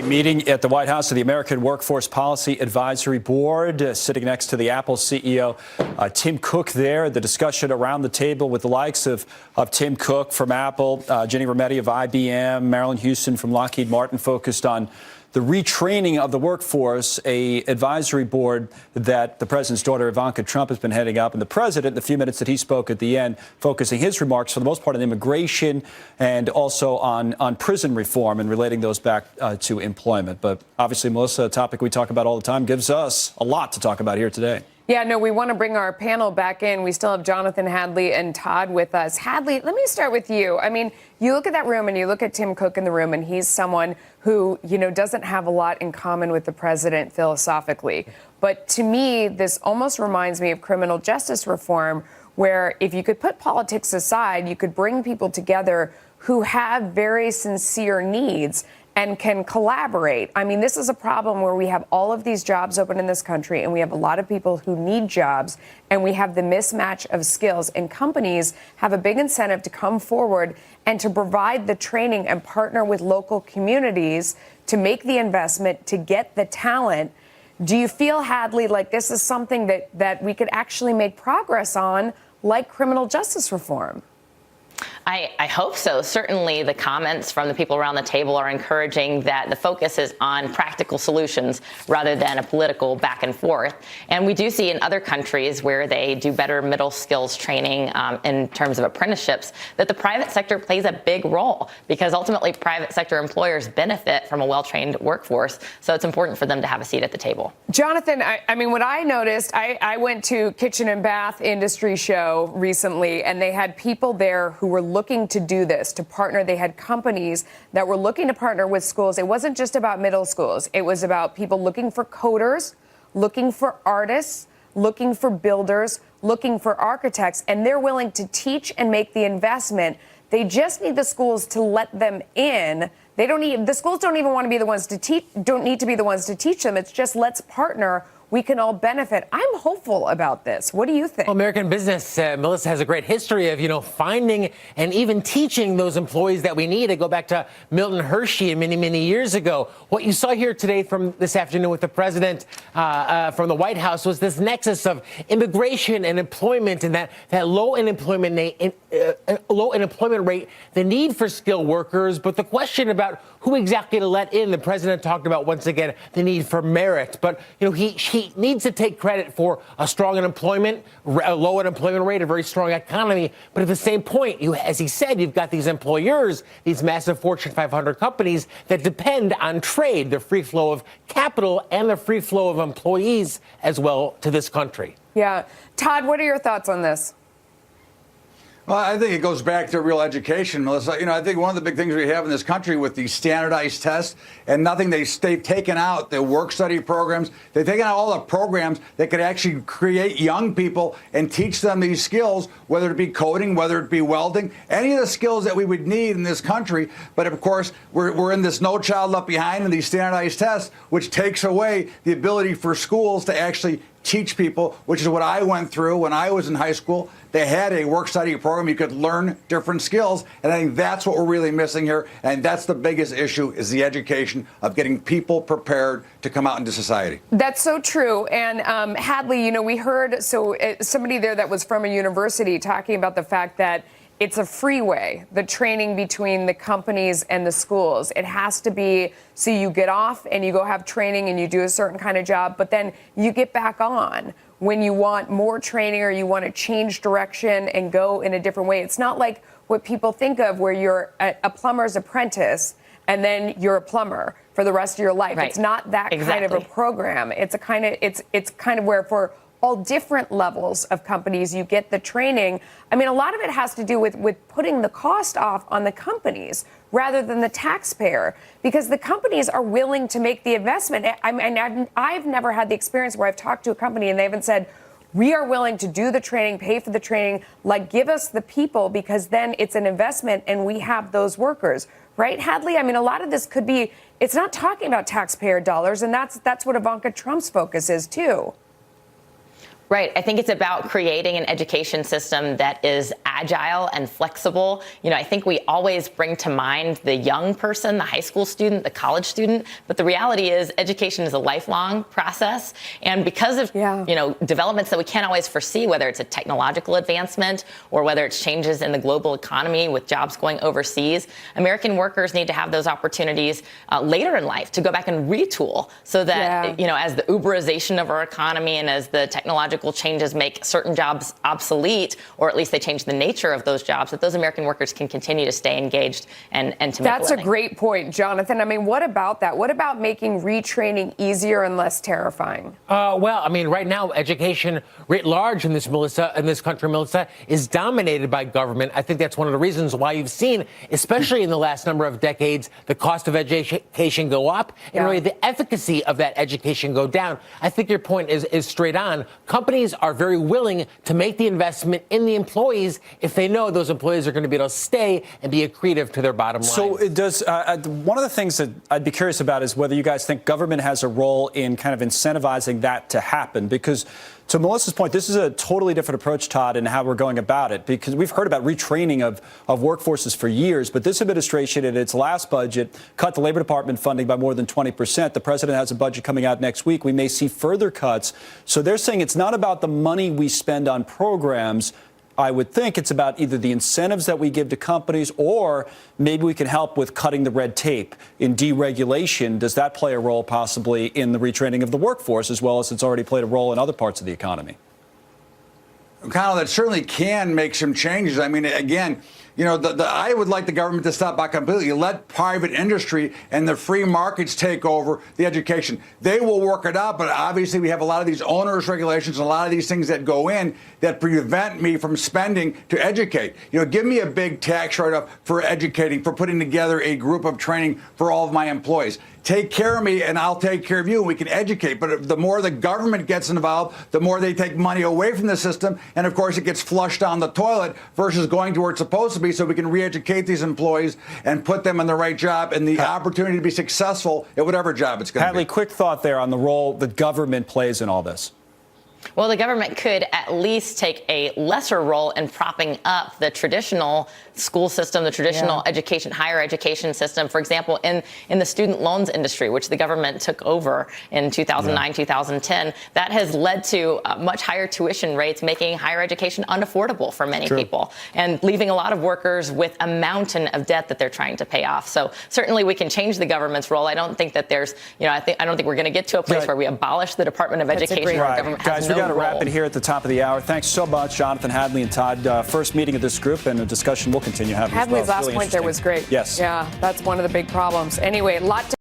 Meeting at the White House of the American Workforce Policy Advisory Board, sitting next to the Apple CEO, Tim Cook there. The discussion around the table with the likes of Tim Cook from Apple, Ginny Rometty of IBM, Marilyn Houston from Lockheed Martin, focused on the retraining of the workforce, a advisory board that the president's daughter, Ivanka Trump, has been heading up. And the president, in the few minutes that he spoke at the end, focusing his remarks for the most part on immigration and also on prison reform and relating those back to employment. But obviously, Melissa, a topic we talk about all the time, gives us a lot to talk about here today. Yeah, no, we want to bring our panel back in. We still have Jonathan, Hadley, and Todd with us. Hadley, let me start with you. I mean, you look at that room and you look at Tim Cook in the room, and he's someone who, doesn't have a lot in common with the president philosophically. But to me, this almost reminds me of criminal justice reform, where if you could put politics aside, you could bring people together who have very sincere needs and can collaborate. I mean, this is a problem where we have all of these jobs open in this country, and we have a lot of people who need jobs, and we have the mismatch of skills. And companies have a big incentive to come forward and to provide the training and partner with local communities to make the investment, to get the talent. Do you feel, Hadley, like this is something that we could actually make progress on, like criminal justice reform? I hope so. Certainly the comments from the people around the table are encouraging that the focus is on practical solutions rather than a political back and forth. And we do see in other countries where they do better middle skills training in terms of apprenticeships that the private sector plays a big role, because ultimately private sector employers benefit from a well-trained workforce. So it's important for them to have a seat at the table. Jonathan, I mean, what I noticed, I went to Kitchen and Bath Industry Show recently, and they had people there who were looking to do this, to partner. They had companies that were looking to partner with schools. It wasn't just about middle schools. It was about people looking for coders, looking for artists, looking for builders, looking for architects, and they're willing to teach and make the investment. They just need the schools to let them in. The schools don't even want to be the ones to teach, don't need to be the ones to teach them. It's just, let's partner. We can all benefit. I'm hopeful about this. What do you think? Well, American business, Melissa, has a great history of, finding and even teaching those employees that we need. I go back to Milton Hershey many, many years ago. What you saw here today from this afternoon with the president from the White House was this nexus of immigration and employment, and that low unemployment rate, the need for skilled workers. But the question about who exactly to let in, the president talked about, once again, the need for merit. But, he needs to take credit for a strong unemployment, a low unemployment rate, a very strong economy. But at the same point, as he said, you've got these employers, these massive Fortune 500 companies that depend on trade, the free flow of capital and the free flow of employees as well to this country. Yeah. Todd, what are your thoughts on this? Well, I think it goes back to real education, Melissa. I think one of the big things we have in this country with these standardized tests and they've taken out the work study programs. They've taken out all the programs that could actually create young people and teach them these skills, whether it be coding, whether it be welding, any of the skills that we would need in this country. But of course, we're in this No Child Left Behind and these standardized tests, which takes away the ability for schools to actually teach people, which is what I went through when I was in high school. They had a work study program. You could learn different skills. And I think that's what we're really missing here. And that's the biggest issue, is the education of getting people prepared to come out into society. That's so true. And Hadley, we heard somebody there that was from a university talking about the fact that it's a freeway, the training between the companies and the schools. It has to be so you get off and you go have training and you do a certain kind of job, but then you get back on when you want more training or you want to change direction and go in a different way. It's not like what people think of where you're a plumber's apprentice and then you're a plumber for the rest of your life. Right. It's not that kind of a program. It's kind of where for all different levels of companies you get the training. I mean, a lot of it has to do with putting the cost off on the companies rather than the taxpayer, because the companies are willing to make the investment. I mean, I've never had the experience where I've talked to a company and they haven't said, we are willing to do the training, pay for the training, like give us the people, because then it's an investment and we have those workers. Right, Hadley? I mean, a lot of this could be, it's not talking about taxpayer dollars, and that's what Ivanka Trump's focus is, too. Right. I think it's about creating an education system that is agile and flexible. I think we always bring to mind the young person, the high school student, the college student. But the reality is education is a lifelong process. And because of, developments that we can't always foresee, whether it's a technological advancement or whether it's changes in the global economy with jobs going overseas, American workers need to have those opportunities later in life to go back and retool so that, as the Uberization of our economy and as the technological changes make certain jobs obsolete, or at least they change the nature of those jobs, that those American workers can continue to stay engaged and to make a living. That's a great point, Jonathan. I mean, what about that? What about making retraining easier and less terrifying? Right now, education writ large in this country, Melissa, is dominated by government. I think that's one of the reasons why you've seen, especially in the last number of decades, the cost of education go up and really the efficacy of that education go down. I think your point is straight on. Companies are very willing to make the investment in the employees if they know those employees are going to be able to stay and be accretive to their bottom line. So it does. One of the things that I'd be curious about is whether you guys think government has a role in kind of incentivizing that to happen, because to Melissa's point, this is a totally different approach, Todd, in how we're going about it, because we've heard about retraining of workforces for years. But this administration, in its last budget, cut the Labor Department funding by more than 20%. The president has a budget coming out next week. We may see further cuts. So they're saying it's not about the money we spend on programs. I would think it's about either the incentives that we give to companies, or maybe we can help with cutting the red tape in deregulation. Does that play a role possibly in the retraining of the workforce, as well as it's already played a role in other parts of the economy? Connell, that certainly can make some changes. I mean, again, I would like the government to step back completely. Let private industry and the free markets take over the education. They will work it out, but obviously we have a lot of these onerous regulations and a lot of these things that go in that prevent me from spending to educate. Give me a big tax write-off for educating, for putting together a group of training for all of my employees. Take care of me and I'll take care of you, and we can educate. But the more the government gets involved, the more they take money away from the system. And of course, it gets flushed down the toilet versus going to where it's supposed to be, so we can re-educate these employees and put them in the right job and the opportunity to be successful at whatever job it's going to be. Hadley, quick thought there on the role that government plays in all this. Well, the government could at least take a lesser role in propping up the traditional school system, the traditional education, higher education system. For example, in the student loans industry, which the government took over in 2009, 2010, that has led to much higher tuition rates, making higher education unaffordable for many people and leaving a lot of workers with a mountain of debt that they're trying to pay off. So certainly we can change the government's role. I don't think that there's, I don't think we're going to get to a place where we abolish the Department of Education. Where the government has Guys, we got to role. wrap it here at the top of the hour. Thanks so much, Jonathan, Hadley, and Todd. First meeting of this group, and a discussion we'll continue having. Hadley's as well. last Really point there was great. Yes. Yeah, that's one of the big problems. Anyway, a lot to